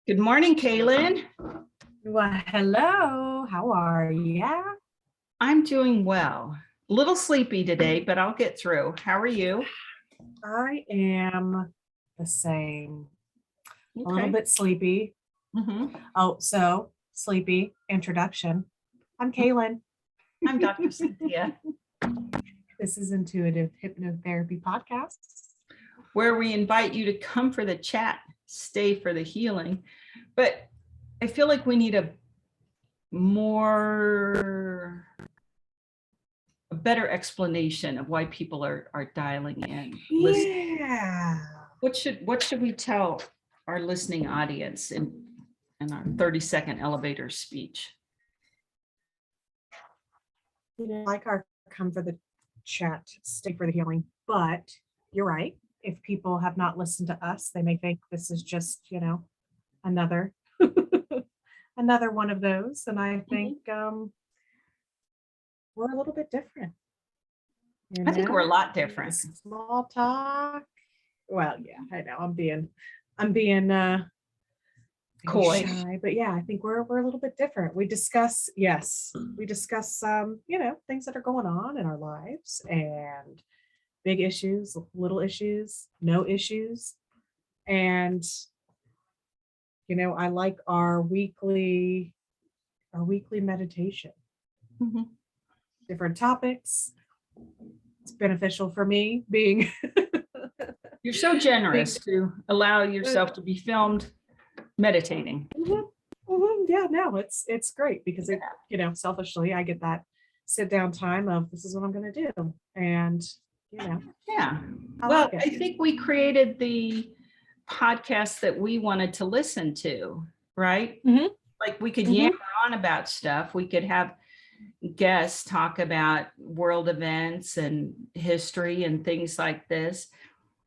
Good morning, Kaylyn. Well, hello. How are you? I'm doing well. A little sleepy today, but I'll get through. How are you? I am the same. Okay. A little bit sleepy. Oh, so sleepy. Introduction. I'm Kaylyn. I'm Dr. Cynthia. This is Intuitive Hypnotherapy Podcast, where we invite you to come for the chat, stay for the healing. But I feel like we need a better explanation of why people are dialing in. Yeah. What should we tell our listening audience in our 30-second elevator speech? Like our come for the chat, stay for the healing. But you're right. If people have not listened to us, they may think this is just, another another one of those. And I think we're a little bit different. I think we're a lot different. Small talk. Well, yeah, I know. I'm being coy, shy, but yeah, I think we're a little bit different. We discuss things that are going on in our lives, and big issues, little issues, no issues. And I like our weekly meditation. Different topics. It's beneficial for me being you're so generous to allow yourself to be filmed meditating. Yeah, no, it's great because selfishly I get that sit down time of this is what I'm going to do. And yeah, well, I think we created the podcast that we wanted to listen to, right? Like we could yammer on about stuff. We could have guests talk about world events and history and things like this.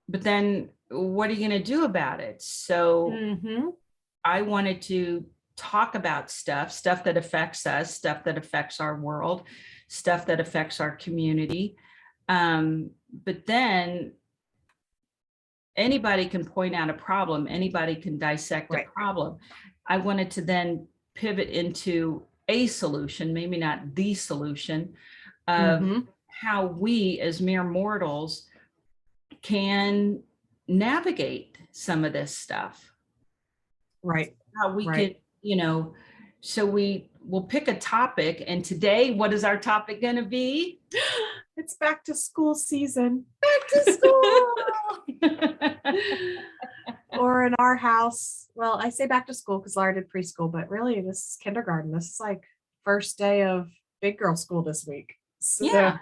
But then what are you going to do about it? So I wanted to talk about stuff that affects us, stuff that affects our world, stuff that affects our community. But then anybody can point out a problem. Anybody can dissect a problem. I wanted to then pivot into a solution, maybe not the solution, of how we as mere mortals can navigate some of this stuff. Right. How we could, so we'll pick a topic. And today, what is our topic going to be? It's back to school season. Back to school. Or in our house, well, I say back to school because Laura did preschool, but really this is kindergarten. This is like first day of big girl school this week. So yeah.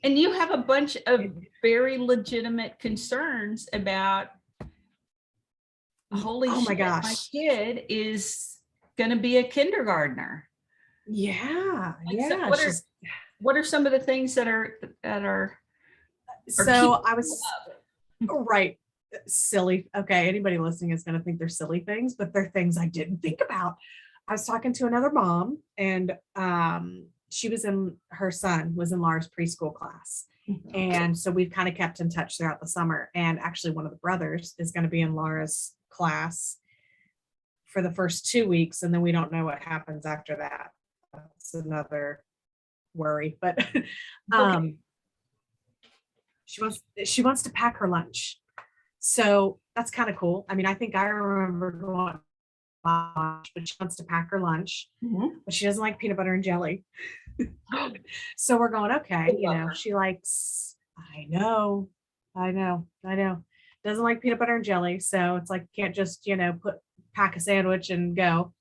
And you have a bunch of very legitimate concerns about, holy shit, my gosh, my kid is going to be a kindergartner. Yeah. And yeah. So what are some of the things that are so I was right. Silly. Okay. Anybody listening is going to think they're silly things, but they're things I didn't think about. I was talking to another mom, and her son was in Laura's preschool class. And so we've kind of kept in touch throughout the summer. And actually one of the brothers is going to be in Laura's class for the first 2 weeks. And then we don't know what happens after that. That's another worry, but she wants to pack her lunch. So that's kind of cool. I mean, I think I remember going, but she wants to pack her lunch, but she doesn't like peanut butter and jelly. So we're going, okay, she likes, I know, doesn't like peanut butter and jelly. So it's like, can't just, pack a sandwich and go.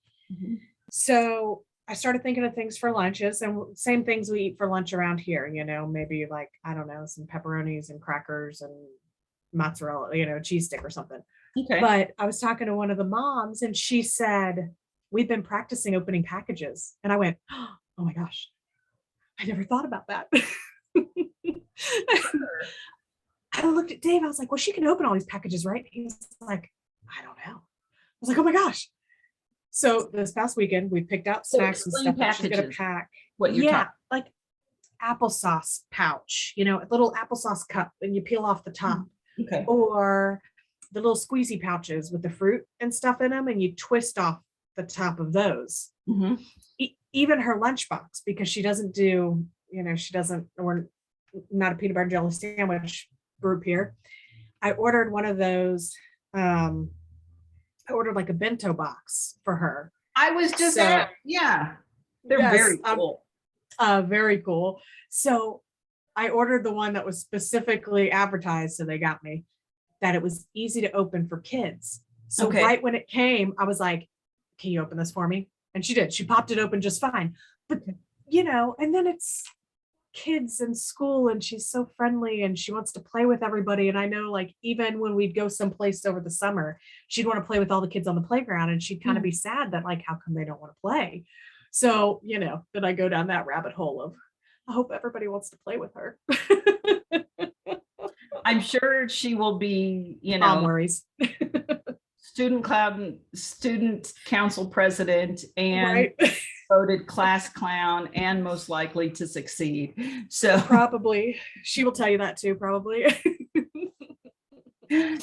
So I started thinking of things for lunches, and same things we eat for lunch around here, maybe like, I don't know, some pepperonis and crackers and mozzarella, cheese stick or something. Okay. But I was talking to one of the moms, and she said, we've been practicing opening packages. And I went, oh my gosh, I never thought about that. I looked at Dave. I was like, well, she can open all these packages, right? He's like, I don't know. I was like, oh my gosh. So this past weekend, we picked out snacks and stuff that she's going to pack. What you're talking, like applesauce pouch, a little applesauce cup, and you peel off the top. Okay. Or the little squeezy pouches with the fruit and stuff in them, and you twist off the top of those. Even her lunchbox, because she doesn't do, we're not a peanut butter and jelly sandwich group here. I ordered one of those. I ordered like a bento box for her. I was just yeah. They're very cool. Very cool. So I ordered the one that was specifically advertised, so they got me, that it was easy to open for kids. So right when it came, I was like, can you open this for me? And she did. She popped it open just fine. But, and then it's kids in school, and she's so friendly and she wants to play with everybody. And I know, like, even when we'd go someplace over the summer, she'd want to play with all the kids on the playground, and she'd kind of be sad that, like, how come they don't want to play? So, then I go down that rabbit hole of, I hope everybody wants to play with her. I'm sure she will be, Mom worries. student council president and voted class clown, and most likely to succeed. So probably she will tell you that too, probably.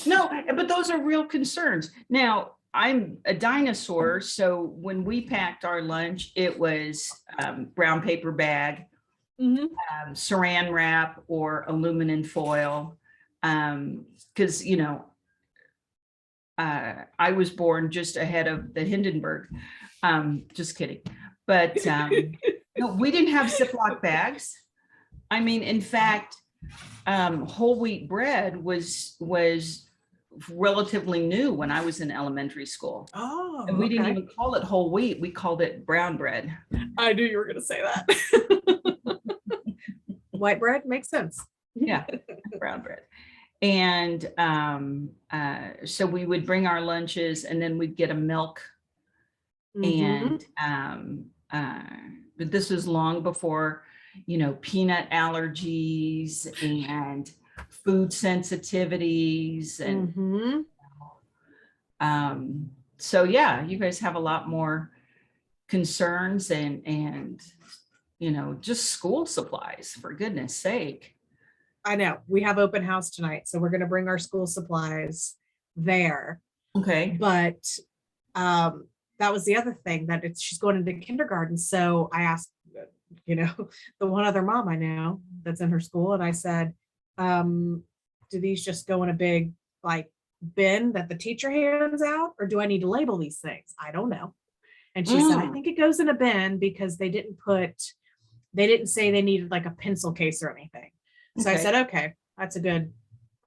No, but those are real concerns. Now, I'm a dinosaur, so when we packed our lunch, it was brown paper bag, saran wrap, or aluminum foil, because I was born just ahead of the Hindenburg. Just kidding. But no, we didn't have Ziploc bags. I mean, in fact, whole wheat bread was relatively new when I was in elementary school. Oh, and we didn't even call it whole wheat. We called it brown bread. I knew you were going to say that. White bread makes sense. Yeah, brown bread. And so we would bring our lunches, and then we'd get a milk. And but this was long before, peanut allergies and food sensitivities. And so, yeah, you guys have a lot more concerns and just school supplies, for goodness sake. I know. We have open house tonight, so we're going to bring our school supplies there. Okay. But that was the other thing, that she's going into kindergarten. So I asked, the one other mom I know that's in her school, and I said, do these just go in a big bin that the teacher hands out, or do I need to label these things? I don't know. And she said, I think it goes in a bin, because they didn't say they needed like a pencil case or anything. So I said, okay, that's a good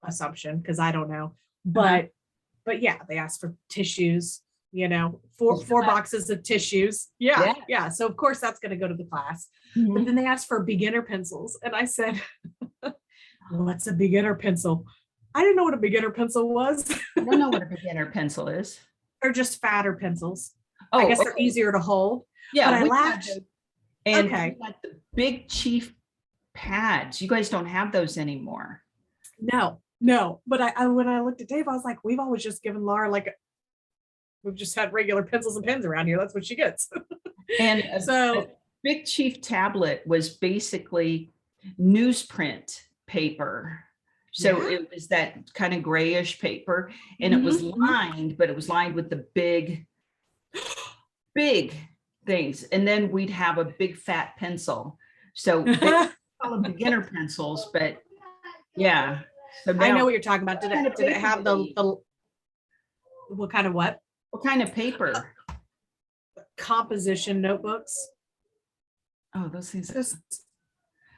assumption, because I don't know. But yeah, they asked for tissues, four boxes of tissues. Yeah. So of course that's going to go to the class. But then they asked for beginner pencils. And I said, what's a beginner pencil? I didn't know what a beginner pencil was. I don't know what a beginner pencil is. They're just fatter pencils. I guess they're easier to hold. Yeah. But I laughed. And like the big chief pads, you guys don't have those anymore. No. But I when I looked at Dave, I was like, we've always just given Laura we've just had regular pencils and pens around here. That's what she gets. And a big chief tablet was basically newsprint paper. So it was that kind of grayish paper, and it was lined, but it was lined with the big things. And then we'd have a big fat pencil. So they call them beginner pencils, but yeah. So I know what you're talking about. Did it have the what kind of what? What kind of paper? Composition notebooks. Oh, those things.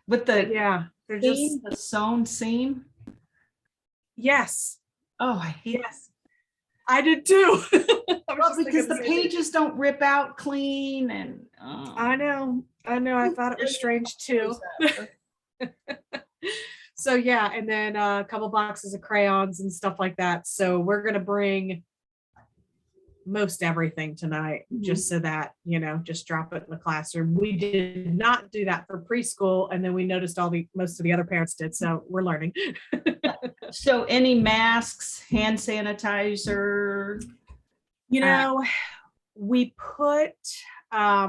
With the they're seam, the sewn seam. Yes. Oh, I hate. Yes, I did too. Well, because the pages don't rip out clean, and I know. I thought it was strange too. So yeah, and then a couple boxes of crayons and stuff like that. So we're gonna bring most everything tonight, just so that just drop it in the classroom. We did not do that for preschool, and then we noticed most of the other parents did. So we're learning. So any masks, hand sanitizer? We put. I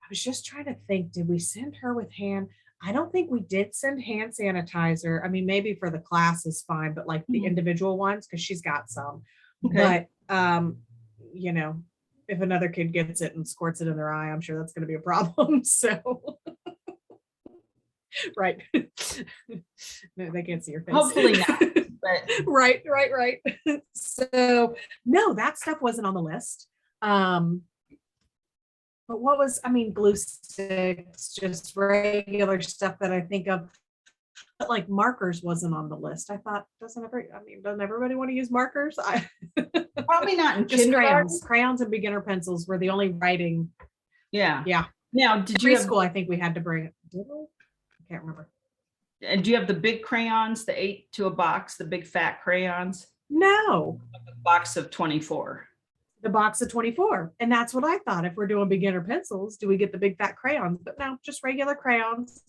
was just trying to think. Did we send her with hand? I don't think we did send hand sanitizer. I mean, maybe for the class is fine, but like the individual ones, because she's got some. Okay. But you know, if another kid gets it and squirts it in their eye, I'm sure that's going to be a problem. So right. No, they can't see your face. Hopefully not. But right. So no, that stuff wasn't on the list. But what was, I mean, glue sticks, just regular stuff that I think of, but like markers wasn't on the list. I thought, doesn't everybody want to use markers? probably not in Just kindergarten. crayons and beginner pencils were the only writing. Yeah. Yeah. Now, did you have preschool? I think we had to bring it. I can't remember. And do you have the big crayons, the 8 to a box, the big fat crayons? No. The box of 24. The box of 24. And that's what I thought. If we're doing beginner pencils, do we get the big fat crayons? But no, just regular crayons,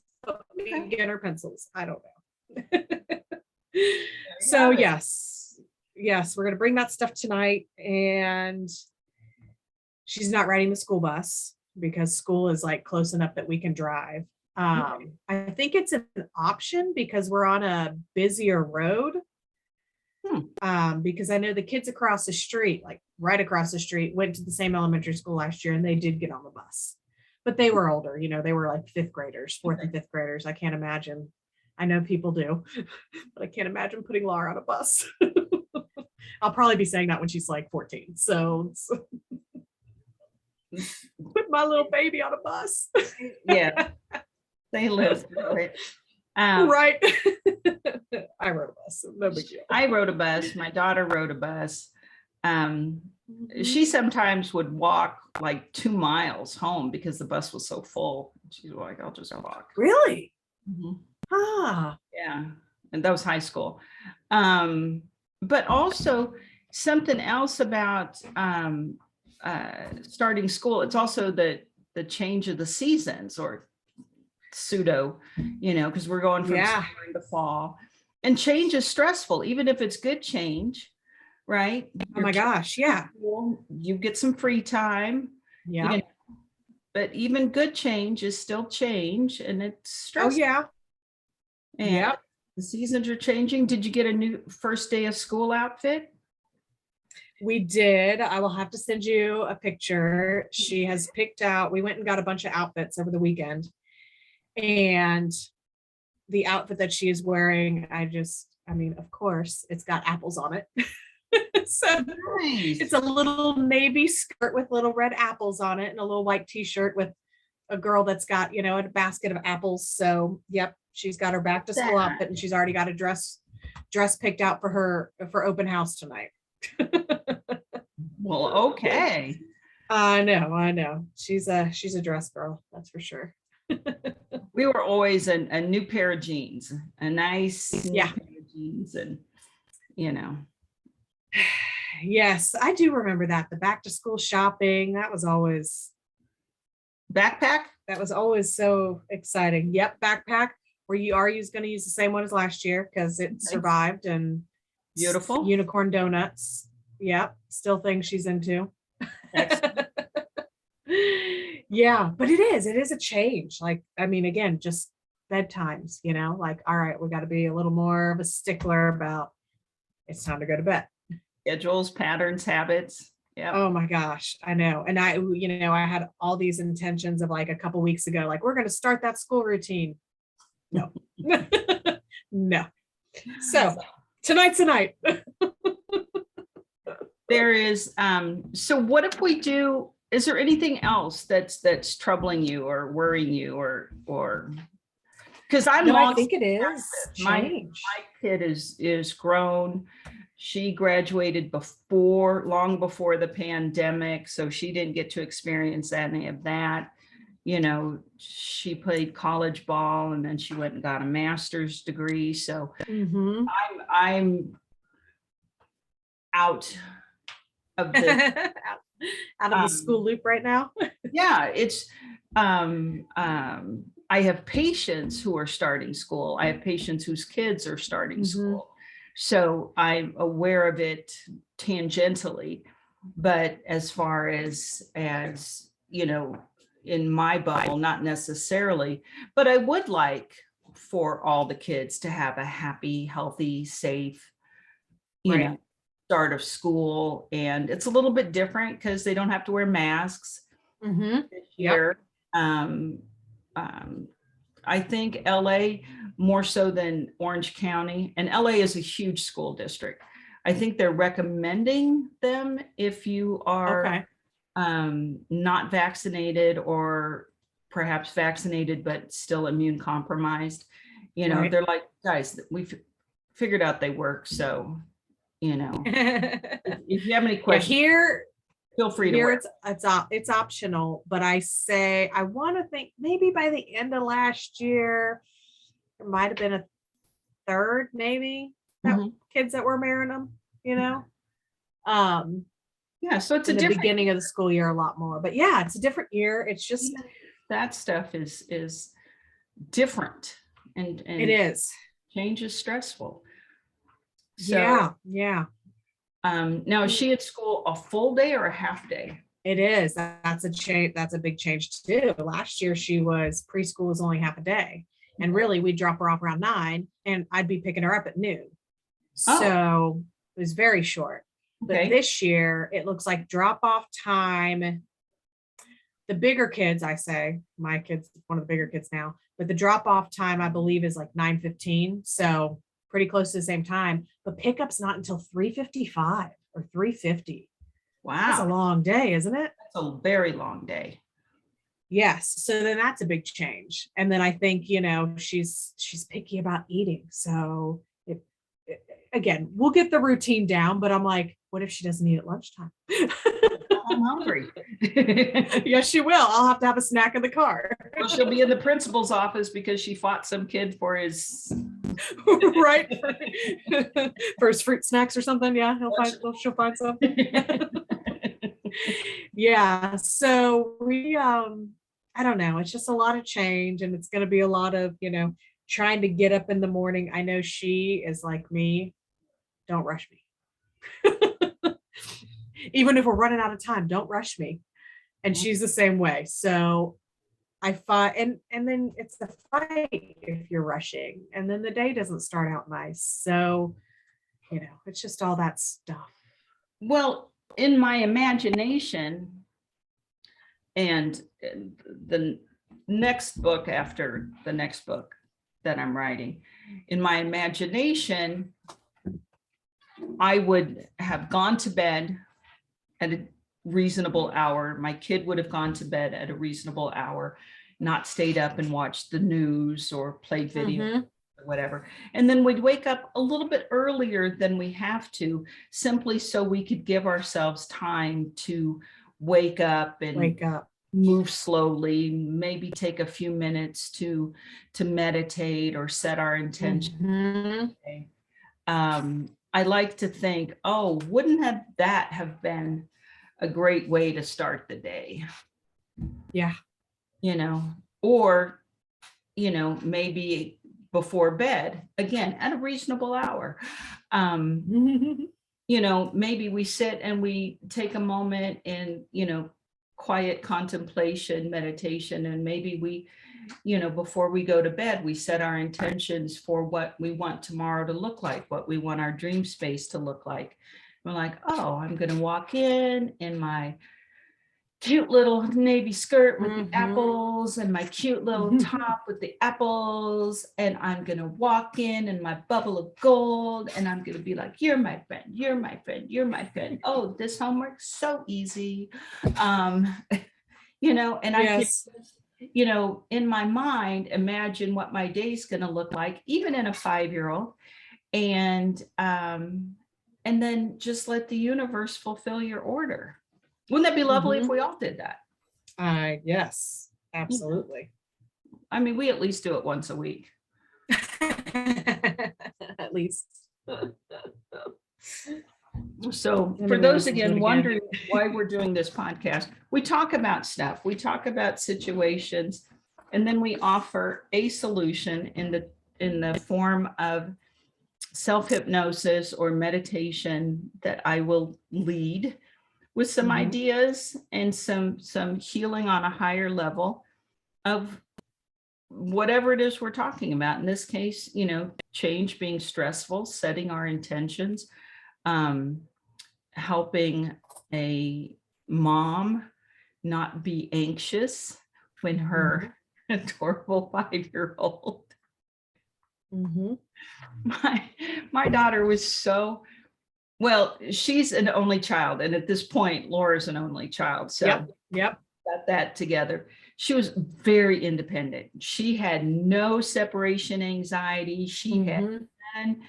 beginner pencils. I don't know. So yes, we're going to bring that stuff tonight. And she's not riding the school bus because school is like close enough that we can drive. I think it's an option because we're on a busier road. Because I know the kids across the street, like right across the street, went to the same elementary school last year and they did get on the bus, but they were older, they were like fourth and fifth graders. I can't imagine. I know people do, but I can't imagine putting Laura on a bus. I'll probably be saying that when she's like 14. So put my little baby on a bus. Yeah. They live through it. Right. I rode a bus. No big deal. I rode a bus. My daughter rode a bus. She sometimes would walk like 2 miles home because the bus was so full. She's like, I'll just walk. Really? Yeah. And that was high school. But also something else about starting school. It's also the change of the seasons, or pseudo, because we're going from summer into fall, and change is stressful, even if it's good change, right? Oh my gosh. Yeah. You get some free time. Yeah. But even good change is still change, and it's stressful. Oh yeah. And the seasons are changing. Did you get a new first day of school outfit? We did. I will have to send you a picture. She has picked out, we went and got a bunch of outfits over the weekend. And the outfit that she is wearing, of course, it's got apples on it. So nice. It's a little navy skirt with little red apples on it and a little white t-shirt with a girl that's got, a basket of apples. So, yep, she's got her back to school outfit, and she's already got a dress picked out for open house tonight. Well, okay. I know. She's a dress girl, that's for sure. We were always a new pair of jeans, a nice pair of jeans, and Yes, I do remember that. The back to school shopping, that was always backpack. That was always so exciting. Yep, backpack. Where you are going to use the same one as last year because it survived, and beautiful unicorn donuts. Yep, still things she's into. Yeah, but it is a change. Like, again, just bedtimes, like, all right, we got to be a little more of a stickler about it's time to go to bed. Schedules, patterns, habits. Yeah. Oh my gosh, I know. And I had all these intentions of like a couple weeks ago, like we're going to start that school routine. No, no. So tonight's the night. There is. So what if we do? Is there anything else that's troubling you or worrying you or because I think it is my kid is grown. She graduated long before the pandemic, so she didn't get to experience any of that. She played college ball and then she went and got a master's degree. So I'm out of the out of the school loop right now. Yeah, it's I have patients who are starting school. I have patients whose kids are starting school. So I'm aware of it tangentially, but as far as in my bubble, not necessarily, but I would like for all the kids to have a happy, healthy, safe, start of school. And it's a little bit different because they don't have to wear masks this year. I think LA more so than Orange County, and LA is a huge school district. I think they're recommending them if you are not vaccinated or perhaps vaccinated but still immune compromised. They're like, guys, we've figured out they work. So, if you have any questions, feel free to wear. It's optional, but I want to think maybe by the end of last year, there might have been a third, maybe kids that were wearing them, so it's in the beginning of the school year a lot more, but it's a different year. It's just that stuff is different, and it is. Change is stressful. So now is she at school a full day or a half day? It is. That's a change. That's a big change too. Last year preschool was only half a day, and really we'd drop her off around 9 and I'd be picking her up at noon. So it was very short. But this year it looks like drop off time. The bigger kids, my kid's one of the bigger kids now, but the drop off time I believe is like 9:15. So pretty close to the same time, but pickup's not until 3:55 or 3:50. Wow. That's a long day, isn't it? That's a very long day. Yes. So then that's a big change. And then I think, she's picky about eating. So again, we'll get the routine down, but I'm like, what if she doesn't eat at lunchtime? I'm hungry. Yes, she will. I'll have to have a snack in the car. Well, she'll be in the principal's office because she fought some kid for his for his fruit snacks or something. Yeah, she'll find something. So we I don't know, it's just a lot of change, and it's going to be a lot of trying to get up in the morning. I know she is like me, don't rush me. Even if we're running out of time, don't rush me. And she's the same way. So I fight, and then it's a fight if you're rushing, and then the day doesn't start out nice. So, it's just all that stuff. Well, in my imagination, and the next book after the next book that I'm writing, in my imagination, I would have gone to bed at a reasonable hour. My kid would have gone to bed at a reasonable hour, not stayed up and watched the news or played video or whatever. And then we'd wake up a little bit earlier than we have to, simply so we could give ourselves time to wake up and move slowly, maybe take a few minutes to meditate or set our intention. I like to think, wouldn't that have been a great way to start the day? Yeah. Or, maybe before bed, again, at a reasonable hour. Maybe we sit and we take a moment in, quiet contemplation, meditation, and maybe we, before we go to bed, we set our intentions for what we want tomorrow to look like, what we want our dream space to look like. We're like, I'm going to walk in my cute little navy skirt with the apples and my cute little top with the apples. And I'm going to walk in my bubble of gold. And I'm going to be like, you're my friend. You're my friend. You're my friend. Oh, this homework's so easy. And I can, in my mind, imagine what my day's going to look like, even in a 5-year-old. And then just let the universe fulfill your order. Wouldn't that be lovely if we all did that? Yes, absolutely. I mean, we at least do it once a week. At least. So for those, again, wondering why we're doing this podcast, we talk about stuff. We talk about situations, and then we offer a solution in the form of self-hypnosis or meditation that I will lead, with some ideas and some healing on a higher level of whatever it is we're talking about. In this case, change being stressful, setting our intentions, helping a mom not be anxious when her adorable 5-year-old. My daughter was so, well, she's an only child. And at this point, Laura's an only child. So yep. Got that together. She was very independent. She had no separation anxiety. She had none.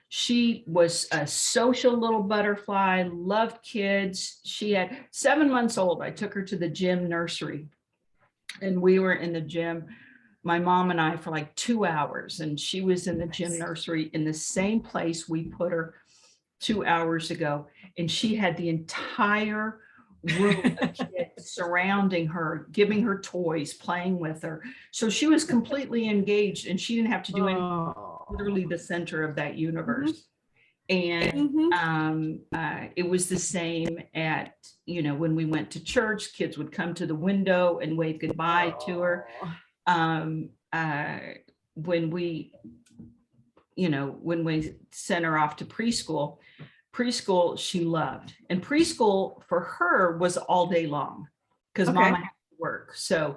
She was a social little butterfly, loved kids. She had 7 months old. I took her to the gym nursery and we were in the gym, my mom and I, for like 2 hours. And she was in the gym nursery in the same place we put her 2 hours ago. And she had the entire room of kids surrounding her, giving her toys, playing with her. So she was completely engaged and she didn't have to do anything, literally the center of that universe. And it was the same at, when we went to church, kids would come to the window and wave goodbye to her. When we sent her off to preschool, she loved. And preschool for her was all day long because mama had to work. So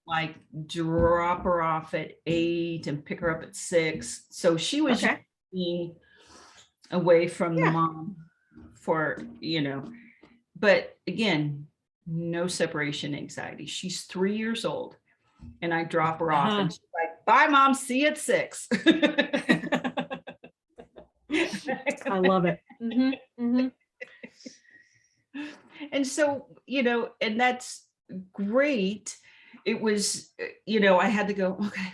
like drop her off at 8 and pick her up at 6. So she was being away from the mom for, but again, no separation anxiety. She's 3 years old and I drop her off and she's like, bye mom, see you at 6. I love it. And so, and that's great. It was, I had to go, okay,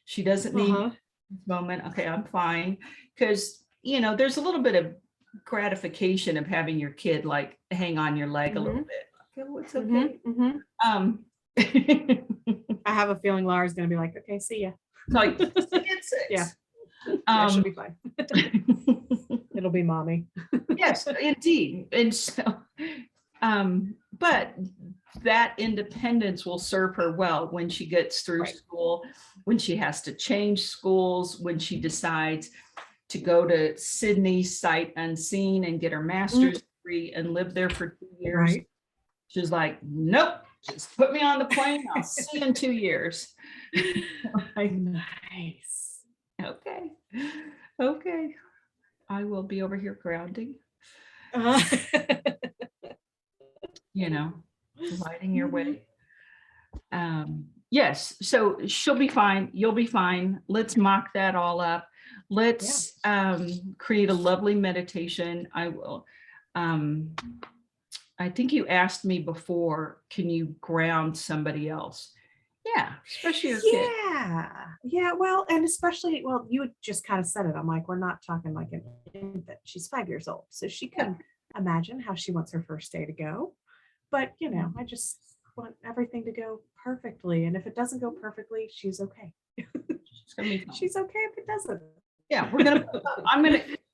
she doesn't need this moment. Okay, I'm fine. Because, there's a little bit of gratification of having your kid like hang on your leg a little bit. Okay, well, it's okay. I have a feeling Laura's going to be like, okay, see ya. Like, see you at 6. Yeah. She'll be fine. It'll be mommy. Yes, indeed. And so, but that independence will serve her well when she gets through school, when she has to change schools, when she decides to go to Sydney sight unseen and get her master's degree and live there for 2 years. She's like, nope, just put me on the plane. I'll see you in 2 years. Like, nice. Okay. I will be over here grounding. Lighting your way. Yes, so she'll be fine. You'll be fine. Let's mock that all up. Let's create a lovely meditation. I will. I think you asked me before, can you ground somebody else? Yeah, especially your kid. Yeah. Well, and especially, you just kind of said it. I'm like, we're not talking like an infant. She's 5 years old. So she can imagine how she wants her first day to go. But, I just want everything to go perfectly. And if it doesn't go perfectly, she's okay. She's okay if it doesn't. Yeah,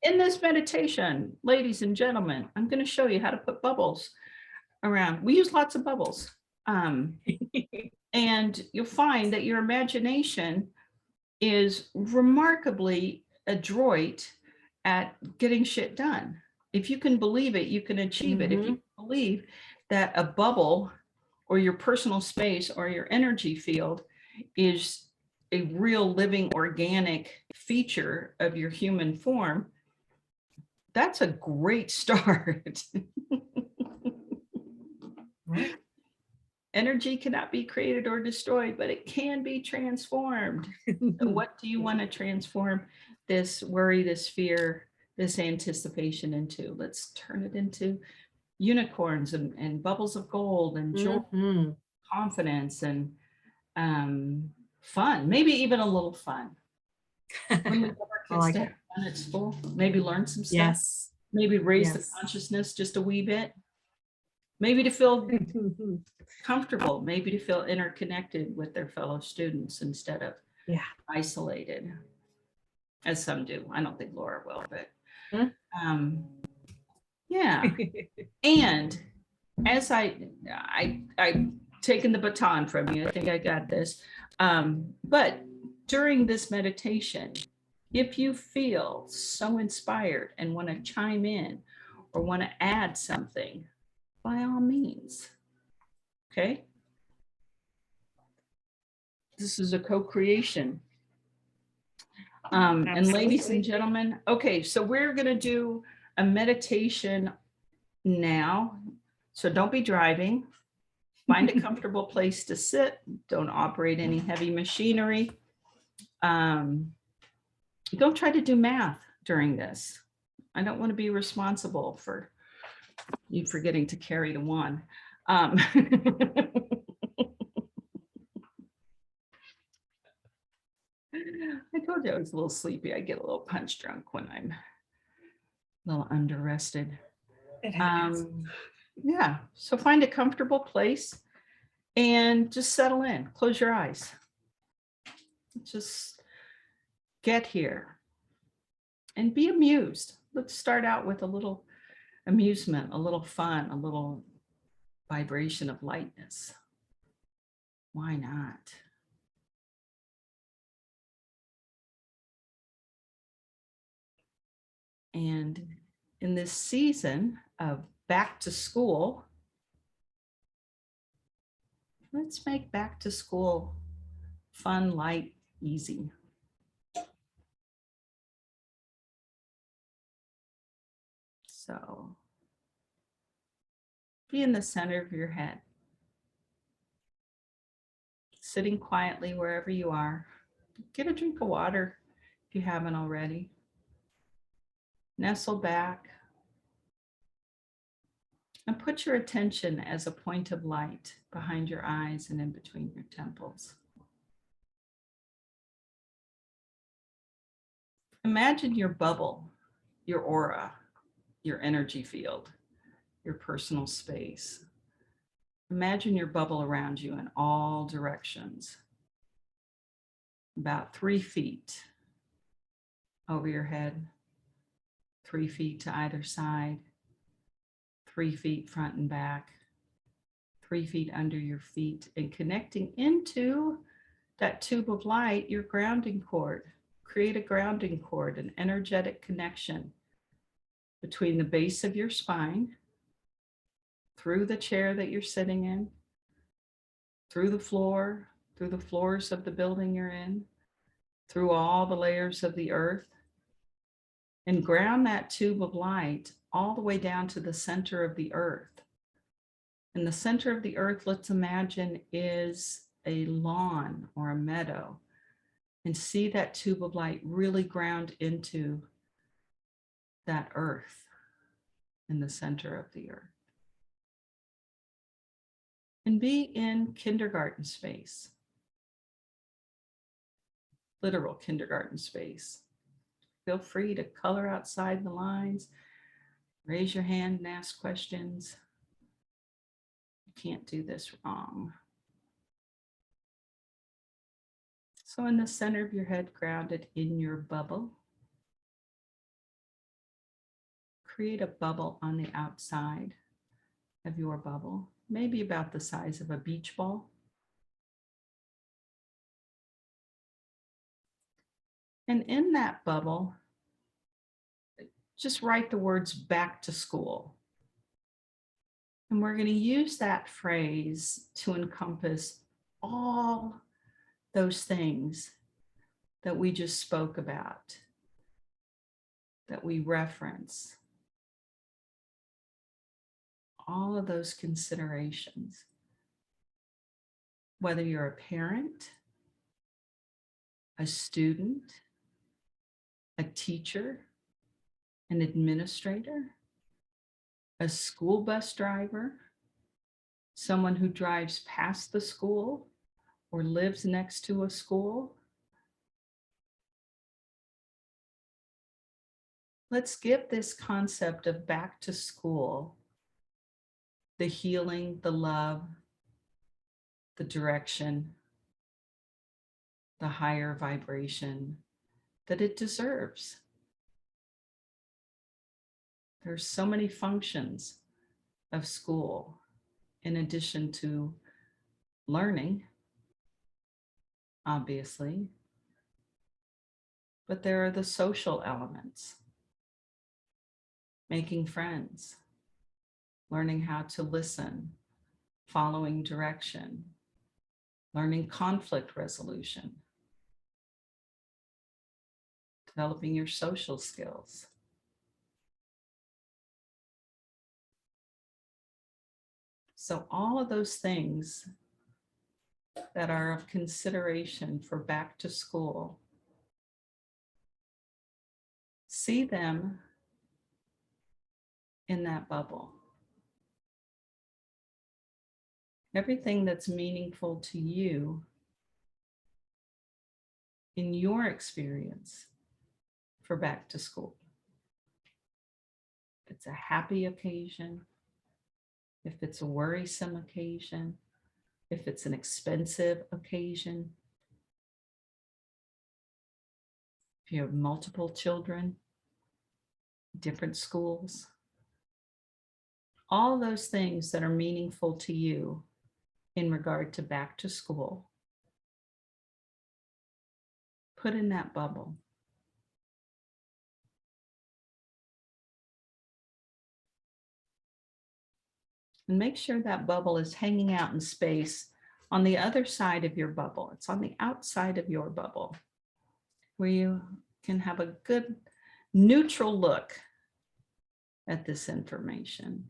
in this meditation, ladies and gentlemen, I'm going to show you how to put bubbles around. We use lots of bubbles. And you'll find that your imagination is remarkably adroit at getting shit done. If you can believe it, you can achieve it. If you believe that a bubble or your personal space or your energy field is a real living organic feature of your human form, that's a great start. Energy cannot be created or destroyed, but it can be transformed. So what do you want to transform this worry, this fear, this anticipation into? Let's turn it into unicorns and bubbles of gold and joy, confidence and fun, maybe even a little fun. When we want our kids to have fun at school, maybe learn some stuff, maybe raise the consciousness just a wee bit, maybe to feel comfortable, maybe to feel interconnected with their fellow students instead of isolated, as some do. I don't think Laura will, but Yeah. And as I taken the baton from you, I think I got this. But during this meditation, if you feel so inspired and want to chime in or want to add something, by all means. Okay. This is a co-creation. And ladies and gentlemen, okay, so we're going to do a meditation now. So don't be driving. Find a comfortable place to sit. Don't operate any heavy machinery. Don't try to do math during this. I don't want to be responsible for you forgetting to carry the one. I told you I was a little sleepy. I get a little punch drunk when I'm a little under-rested. Yeah, so find a comfortable place and just settle in. Close your eyes. Just get here and be amused. Let's start out with a little amusement, a little fun, a little vibration of lightness. Why not? And in this season of back to school, let's make back to school fun, light, easy. So be in the center of your head, sitting quietly wherever you are. Get a drink of water if you haven't already. Nestle back and put your attention as a point of light behind your eyes and in between your temples. Imagine your bubble, your aura, your energy field, your personal space. Imagine your bubble around you in all directions, about 3 feet over your head, 3 feet to either side, 3 feet front and back, 3 feet under your feet, and connecting into that tube of light, your grounding cord. Create a grounding cord, an energetic connection between the base of your spine, through the chair that you're sitting in, through the floor, through the floors of the building you're in, through all the layers of the earth, and ground that tube of light all the way down to the center of the earth. And the center of the earth, let's imagine, is a lawn or a meadow, and see that tube of light really ground into that earth in the center of the earth. And be in kindergarten space, literal kindergarten space. Feel free to color outside the lines, raise your hand and ask questions. You can't do this wrong. So in the center of your head, grounded in your bubble, create a bubble on the outside of your bubble, maybe about the size of a beach ball. And in that bubble, just write the words back to school. And we're going to use that phrase to encompass all those things that we just spoke about, that we reference, all of those considerations. Whether you're a parent, a student, a teacher, an administrator, a school bus driver, someone who drives past the school or lives next to a school. Let's give this concept of back to school the healing, the love, the direction, the higher vibration that it deserves. There's so many functions of school in addition to learning, obviously, but there are the social elements, making friends, learning how to listen, following direction, learning conflict resolution, developing your social skills. So all of those things that are of consideration for back to school, see them in that bubble. Everything that's meaningful to you in your experience for back to school. If it's a happy occasion, if it's a worrisome occasion, if it's an expensive occasion, if you have multiple children, different schools, all those things that are meaningful to you in regard to back to school, put in that bubble. And make sure that bubble is hanging out in space on the other side of your bubble. It's on the outside of your bubble where you can have a good neutral look at this information.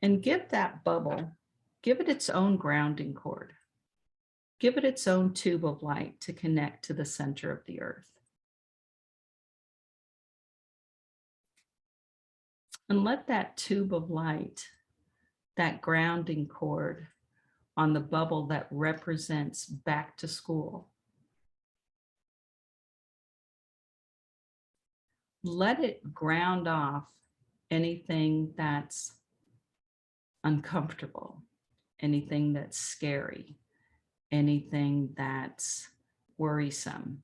And give that bubble, give it its own grounding cord. Give it its own tube of light to connect to the center of the earth. And let that tube of light, that grounding cord on the bubble that represents back to school, let it ground off anything that's uncomfortable, anything that's scary, anything that's worrisome.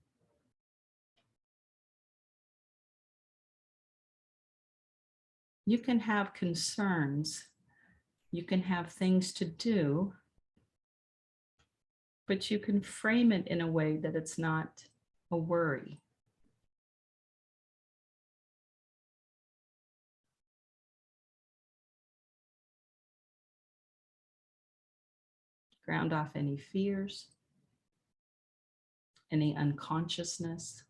You can have concerns, you can have things to do, but you can frame it in a way that it's not a worry. Ground off any fears, any unconsciousness,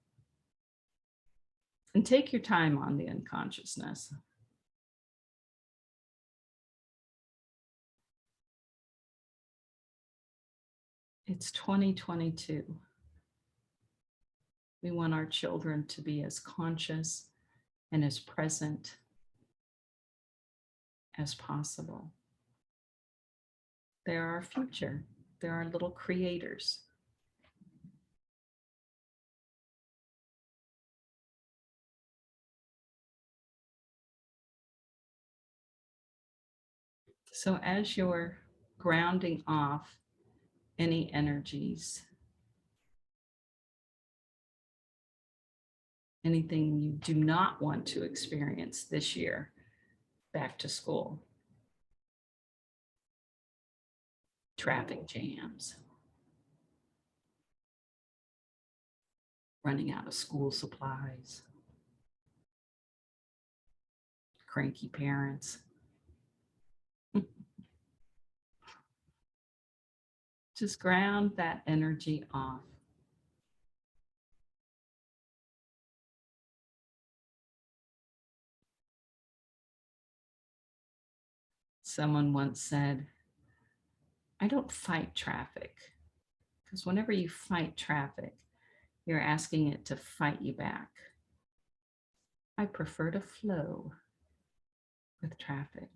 and take your time on the unconsciousness. It's 2022. We want our children to be as conscious and as present as possible. They're our future. They're our little creators. So as you're grounding off any energies, anything you do not want to experience this year, back to school, traffic jams, running out of school supplies, cranky parents. Just ground that energy off. Someone once said, I don't fight traffic, because whenever you fight traffic, you're asking it to fight you back. I prefer to flow with traffic.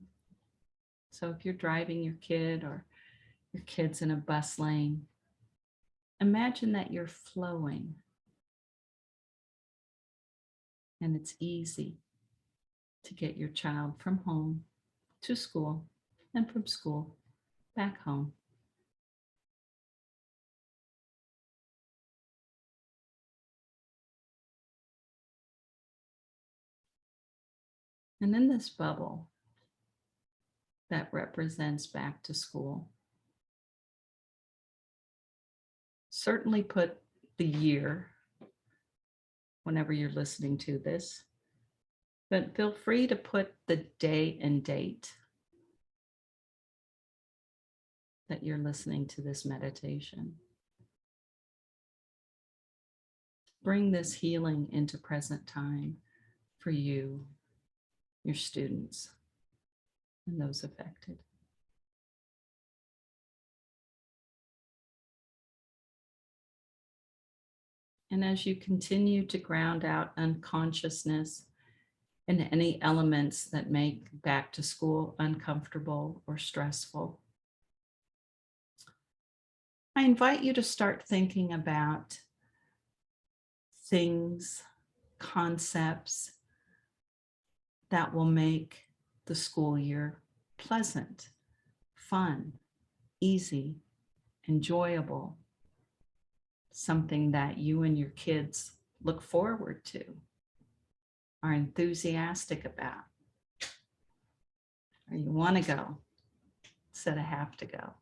So if you're driving your kid or your kid's in a bus lane, imagine that you're flowing and it's easy to get your child from home to school and from school back home. And in this bubble that represents back to school, certainly put the year whenever you're listening to this, but feel free to put the day and date that you're listening to this meditation. Bring this healing into present time for you, your students, and those affected. And as you continue to ground out unconsciousness and any elements that make back to school uncomfortable or stressful, I invite you to start thinking about things, concepts that will make the school year pleasant, fun, easy, enjoyable, something that you and your kids look forward to, are enthusiastic about, or you want to go instead of have to go.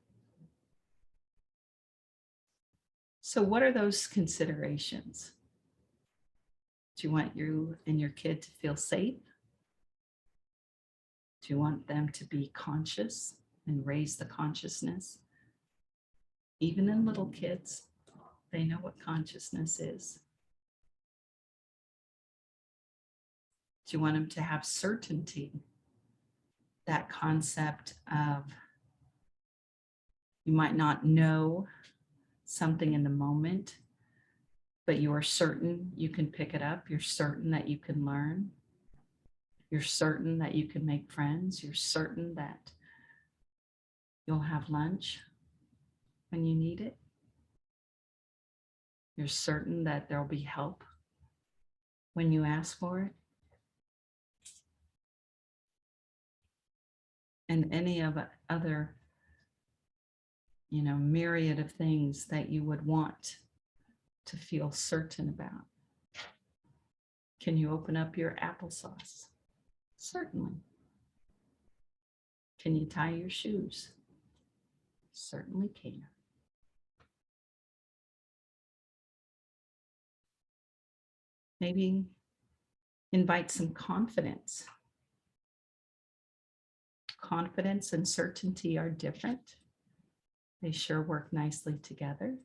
So what are those considerations? Do you want you and your kid to feel safe? Do you want them to be conscious and raise the consciousness? Even in little kids, they know what consciousness is. Do you want them to have certainty? That concept of you might not know something in the moment, but you are certain you can pick it up. You're certain that you can learn. You're certain that you can make friends. You're certain that you'll have lunch when you need it. You're certain that there'll be help when you ask for it. And any of other, myriad of things that you would want to feel certain about. Can you open up your applesauce? Certainly. Can you tie your shoes? Certainly can. Maybe invite some confidence. Confidence and certainty are different. They sure work nicely together.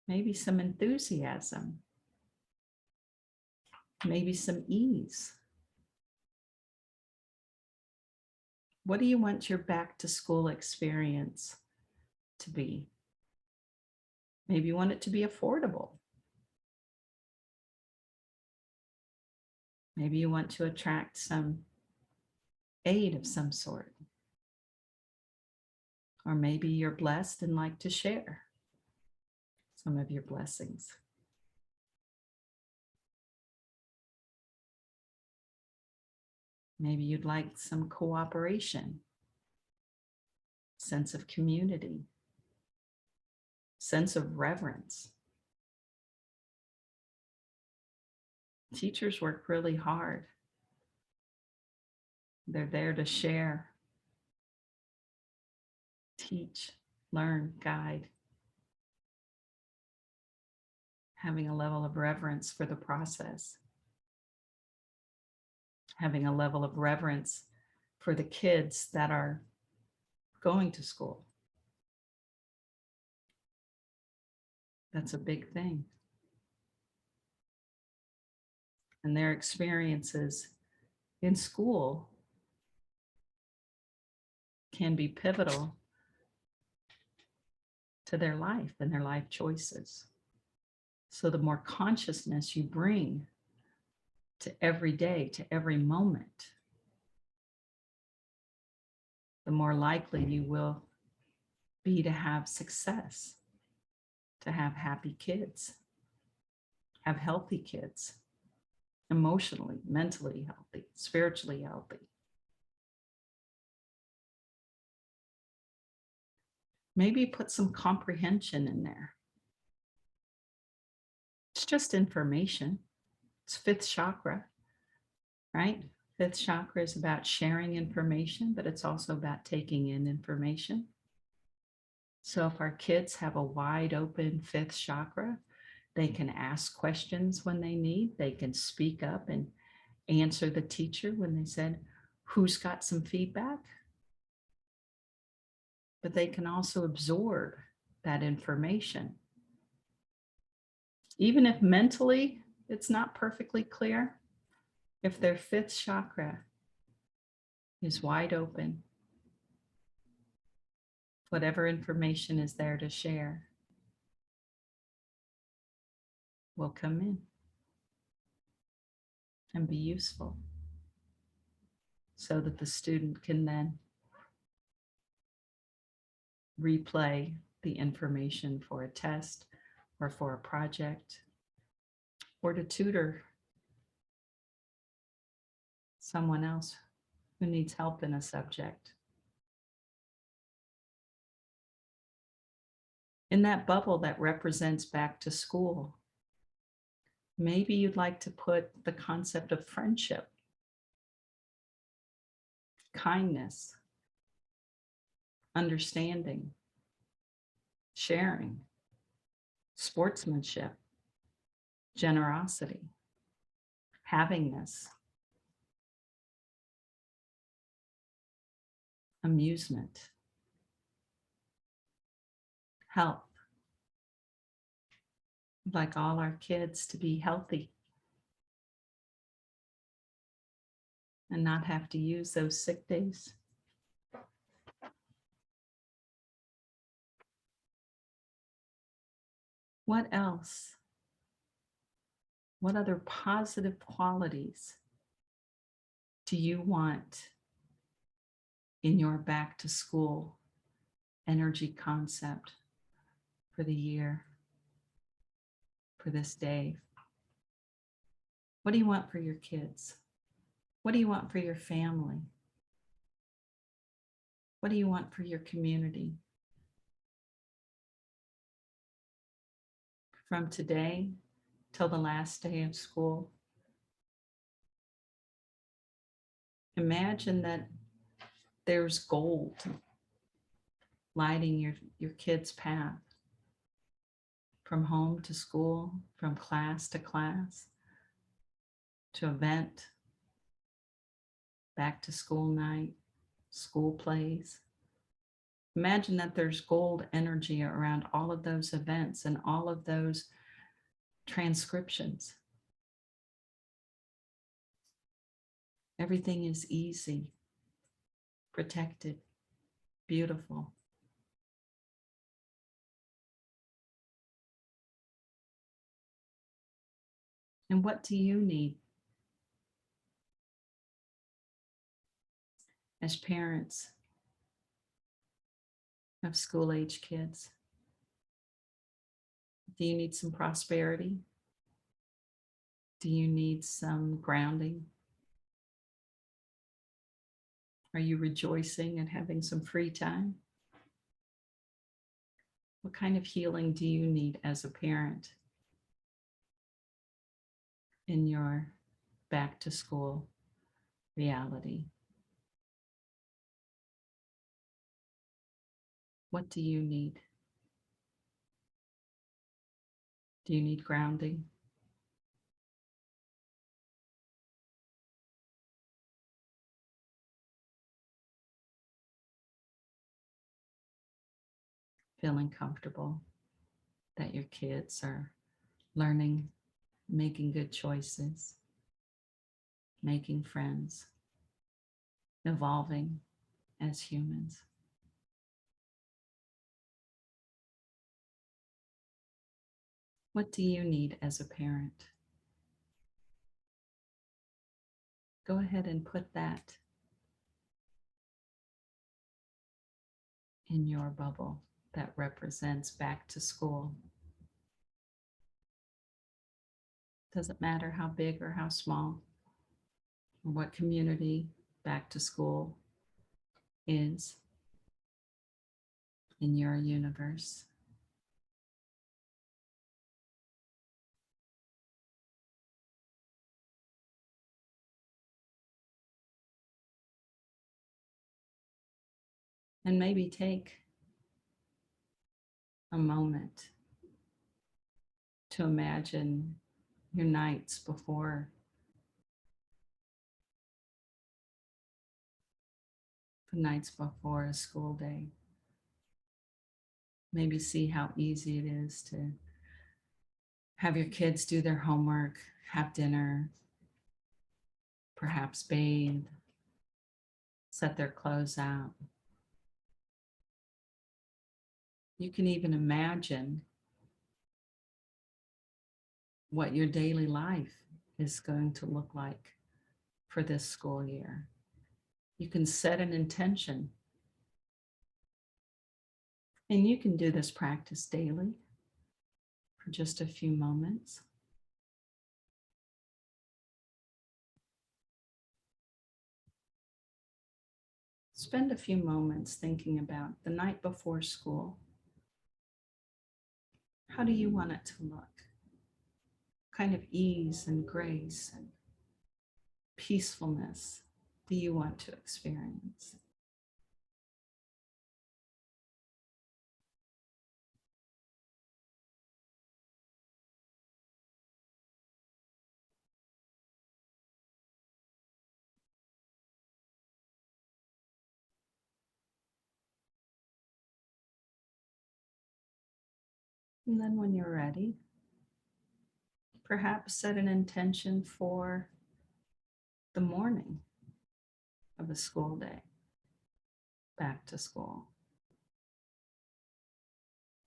Maybe some enthusiasm. Maybe some ease. What do you want your back to school experience to be? Maybe you want it to be affordable. Maybe you want to attract some aid of some sort. Or maybe you're blessed and like to share some of your blessings. Maybe you'd like some cooperation, sense of community, sense of reverence. Teachers work really hard. They're there to share, teach, learn, guide. Having a level of reverence for the process. Having a level of reverence for the kids that are going to school. That's a big thing. And their experiences in school can be pivotal to their life and their life choices. So the more consciousness you bring to every day, to every moment, the more likely you will be to have success, to have happy kids, have healthy kids, emotionally, mentally healthy, spiritually healthy. Maybe put some comprehension in there. It's just information. It's fifth chakra, right? Fifth chakra is about sharing information, but it's also about taking in information. So if our kids have a wide open fifth chakra, they can ask questions when they need. They can speak up and answer the teacher when they said, who's got some feedback? But they can also absorb that information. Even if mentally it's not perfectly clear, if their fifth chakra is wide open, whatever information is there to share will come in and be useful so that the student can then replay the information for a test or for a project or to tutor someone else who needs help in a subject. In that bubble that represents back to school, maybe you'd like to put the concept of friendship, kindness, understanding, sharing, sportsmanship, generosity, havingness, amusement, health. We'd like all our kids to be healthy and not have to use those sick days. What else? What other positive qualities do you want in your back to school energy concept for the year, for this day? What do you want for your kids? What do you want for your family? What do you want for your community? From today till the last day of school, imagine that there's gold lighting your kids' path from home to school, from class to class, to event, back to school night, school plays. Imagine that there's gold energy around all of those events and all of those transcriptions. Everything is easy, protected, beautiful. And what do you need as parents of school-age kids? Do you need some prosperity? Do you need some grounding? Are you rejoicing and having some free time? What kind of healing do you need as a parent in your back to school reality? What do you need? Do you need grounding? Feeling comfortable that your kids are learning, making good choices, making friends, evolving as humans. What do you need as a parent? Go ahead and put that in your bubble that represents back to school. Doesn't matter how big or how small, or what community back to school is in your universe. And maybe take a moment to imagine your nights before a school day. Maybe see how easy it is to have your kids do their homework, have dinner, perhaps bathe, set their clothes out. You can even imagine what your daily life is going to look like for this school year. You can set an intention. And you can do this practice daily for just a few moments. Spend a few moments thinking about the night before school. How do you want it to look? What kind of ease and grace and peacefulness do you want to experience? And then when you're ready, perhaps set an intention for the morning of a school day, back to school.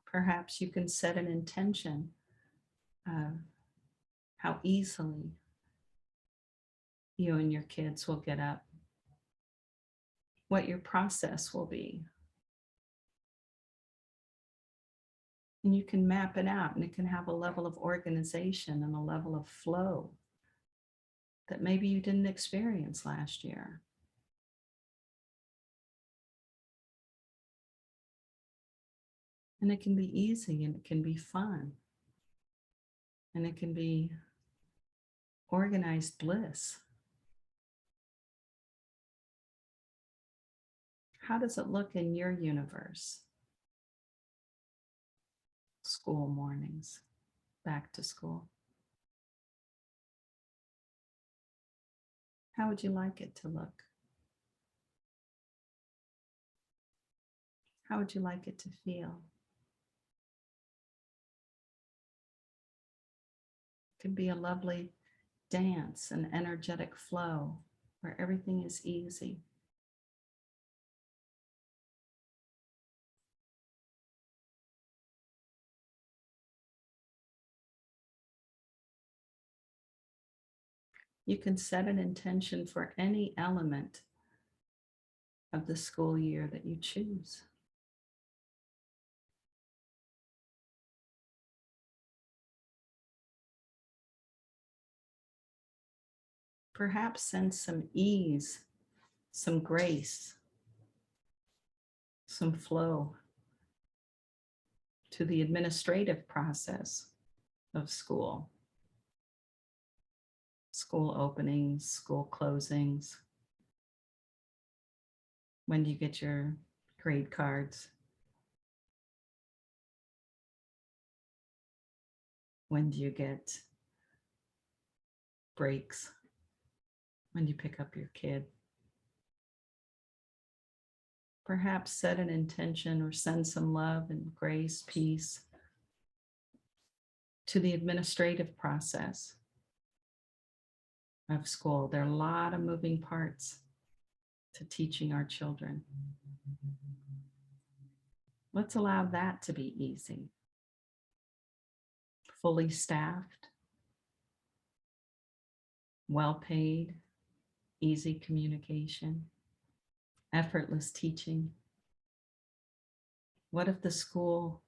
Perhaps you can set an intention of how easily you and your kids will get up, what your process will be. And you can map it out, and it can have a level of organization and a level of flow that maybe you didn't experience last year. And it can be easy, and it can be fun, and it can be organized bliss. How does it look in your universe? School mornings, back to school. How would you like it to look? How would you like it to feel? It can be a lovely dance, an energetic flow where everything is easy. You can set an intention for any element of the school year that you choose. Perhaps send some ease, some grace, some flow to the administrative process of school. School openings, school closings. When do you get your grade cards? When do you get breaks? When do you pick up your kid? Perhaps set an intention or send some love and grace, peace to the administrative process of school. There are a lot of moving parts to teaching our children. Let's allow that to be easy. Fully staffed, well paid, easy communication, effortless teaching. What if the school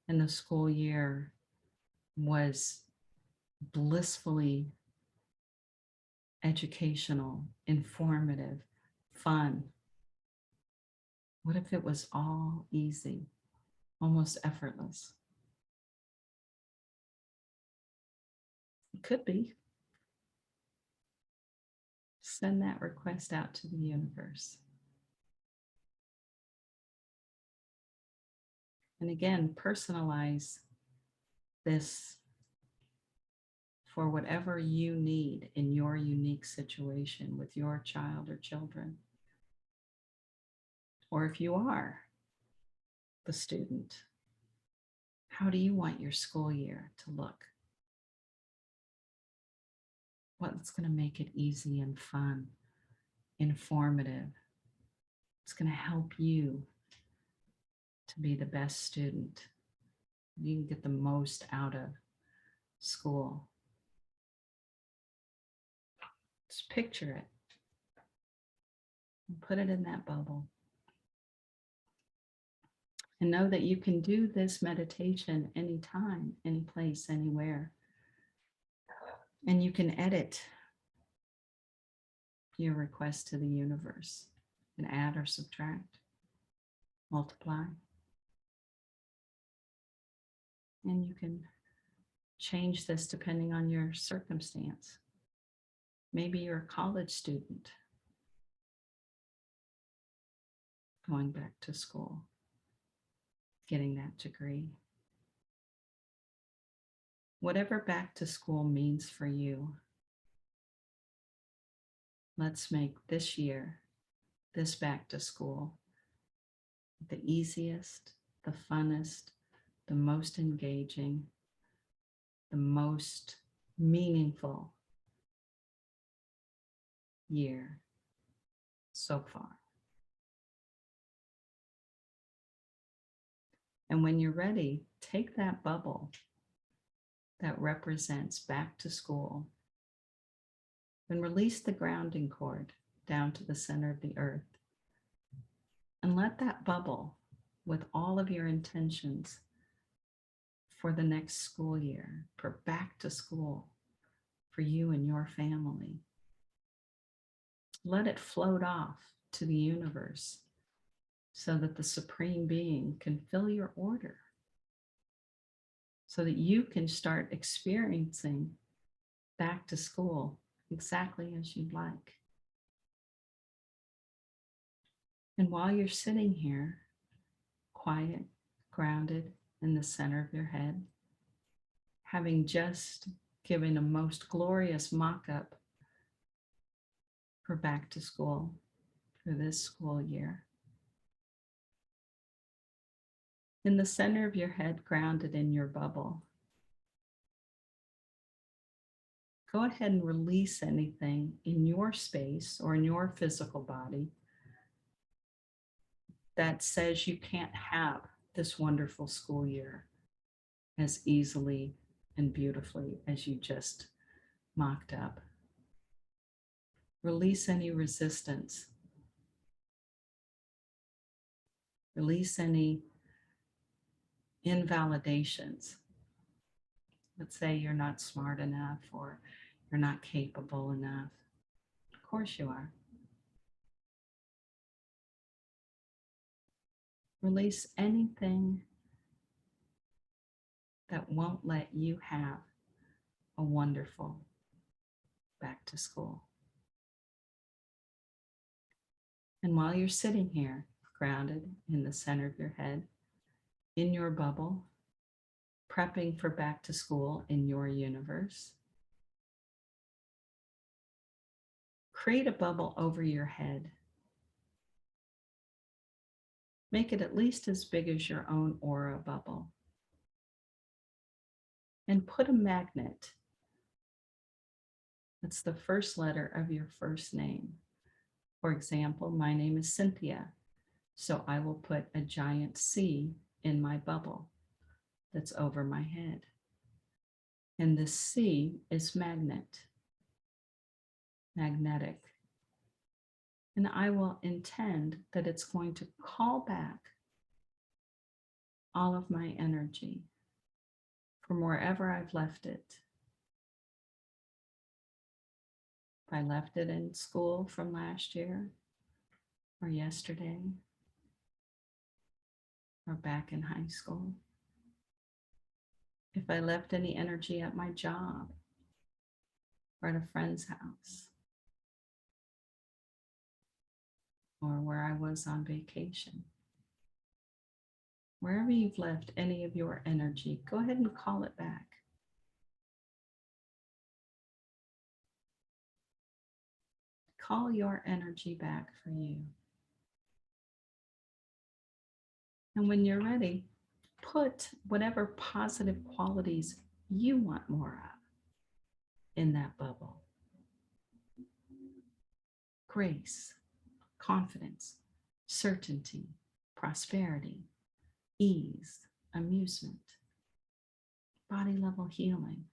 and the school year was blissfully educational, informative, fun? What if it was all easy, almost effortless? It could be. Send that request out to the universe. And again, personalize this for whatever you need in your unique situation with your child or children. Or if you are the student, how do you want your school year to look? What's going to make it easy and fun, informative? It's going to help you to be the best student. You can get the most out of school. Just picture it and put it in that bubble. And know that you can do this meditation anytime, any place, anywhere. And you can edit your request to the universe and add or subtract, multiply. And you can change this depending on your circumstance. Maybe you're a college student going back to school, getting that degree. Whatever back to school means for you, let's make this year, this back to school, the easiest, the funnest, the most engaging, the most meaningful year so far. And when you're ready, take that bubble that represents back to school and release the grounding cord down to the center of the earth. And let that bubble, with all of your intentions for the next school year, for back to school, for you and your family, let it float off to the universe so that the Supreme Being can fill your order, so that you can start experiencing back to school exactly as you'd like. And while you're sitting here, quiet, grounded in the center of your head, having just given a most glorious mock-up for back to school for this school year, in the center of your head, grounded in your bubble, go ahead and release anything in your space or in your physical body that says you can't have this wonderful school year as easily and beautifully as you just mocked up. Release any resistance. Release any invalidations. Let's say you're not smart enough or you're not capable enough. Of course you are. Release anything that won't let you have a wonderful back to school. And while you're sitting here, grounded in the center of your head, in your bubble, prepping for back to school in your universe, create a bubble over your head. Make it at least as big as your own aura bubble. And put a magnet. That's the first letter of your first name. For example, my name is Cynthia, so I will put a giant C in my bubble that's over my head. And the C is magnetic. And I will intend that it's going to call back all of my energy from wherever I've left it. If I left it in school from last year or yesterday or back in high school. If I left any energy at my job or at a friend's house or where I was on vacation. wherever you've left any of your energy, go ahead and call it back. Call your energy back for you. And when you're ready, put whatever positive qualities you want more of in that bubble. Grace, confidence, certainty, prosperity, ease, amusement, body level healing,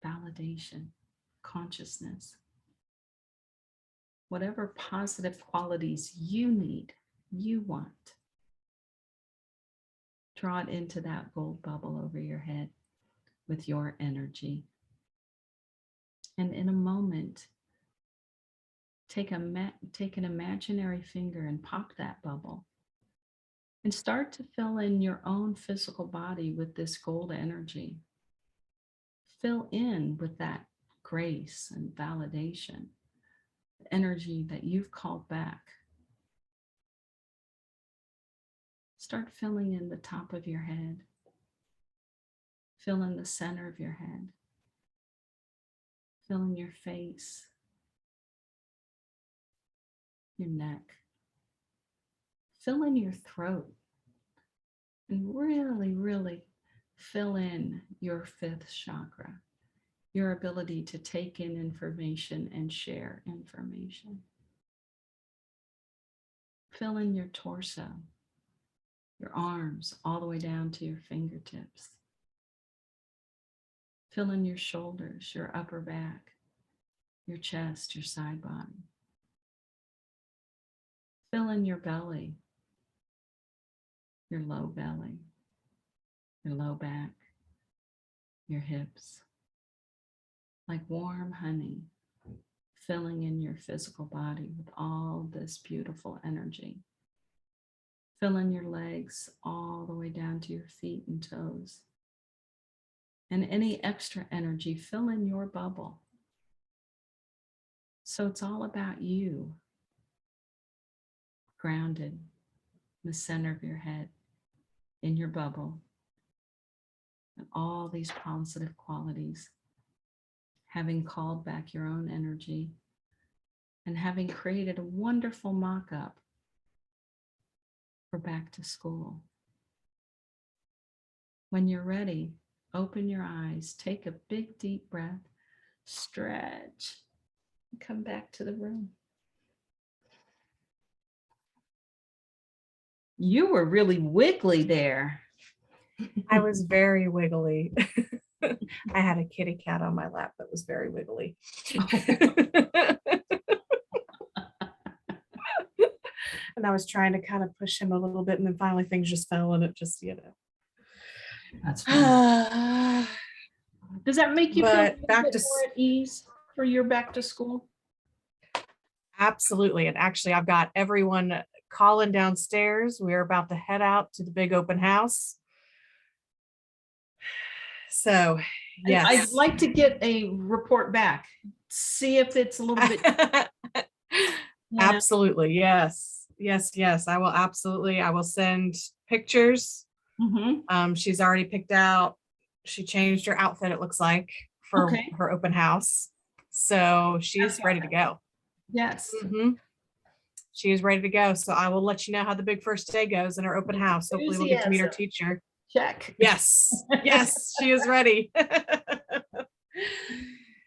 validation, consciousness. Whatever positive qualities you need, you want, draw it into that gold bubble over your head with your energy. And in a moment, take an imaginary finger and pop that bubble and start to fill in your own physical body with this gold energy. Fill in with that grace and validation, energy that you've called back. Start filling in the top of your head. Fill in the center of your head. Fill in your face, your neck. Fill in your throat. And really, really fill in your fifth chakra, your ability to take in information and share information. Fill in your torso, your arms all the way down to your fingertips. Fill in your shoulders, your upper back, your chest, your side body. Fill in your belly, your low belly, your low back, your hips. Like warm honey, filling in your physical body with all this beautiful energy. Fill in your legs all the way down to your feet and toes. And any extra energy, fill in your bubble. So it's all about you, grounded in the center of your head, in your bubble, and all these positive qualities, having called back your own energy and having created a wonderful mock-up for back to school. When you're ready, open your eyes, take a big deep breath, stretch, and come back to the room. You were really wiggly there. I was very wiggly. I had a kitty cat on my lap that was very wiggly. And I was trying to kind of push him a little bit, and then finally things just fell, and it just, That's fine. Does that make you feel a little bit more at ease for your back to school? Absolutely. And actually, I've got everyone calling downstairs. We're about to head out to the big open house. So, yes. I'd like to get a report back. See if it's a little bit. Absolutely. Yes. Yes. I will absolutely. I will send pictures. Mm-hmm. She's already picked out. She changed her outfit, it looks like, for her open house. So she's ready to go. Yes. Mm-hmm. She is ready to go. So I will let you know how the big first day goes in her open house. Hopefully we'll get to meet her teacher. Check. Yes. Yes, she is ready.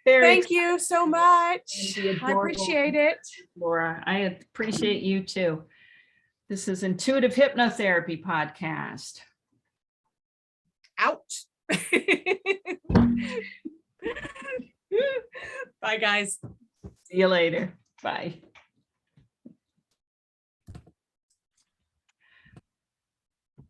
Thank you so much. I appreciate it. Laura, I appreciate you too. This is Intuitive Hypnotherapy Podcast. Out. Bye, guys. See you later. Bye.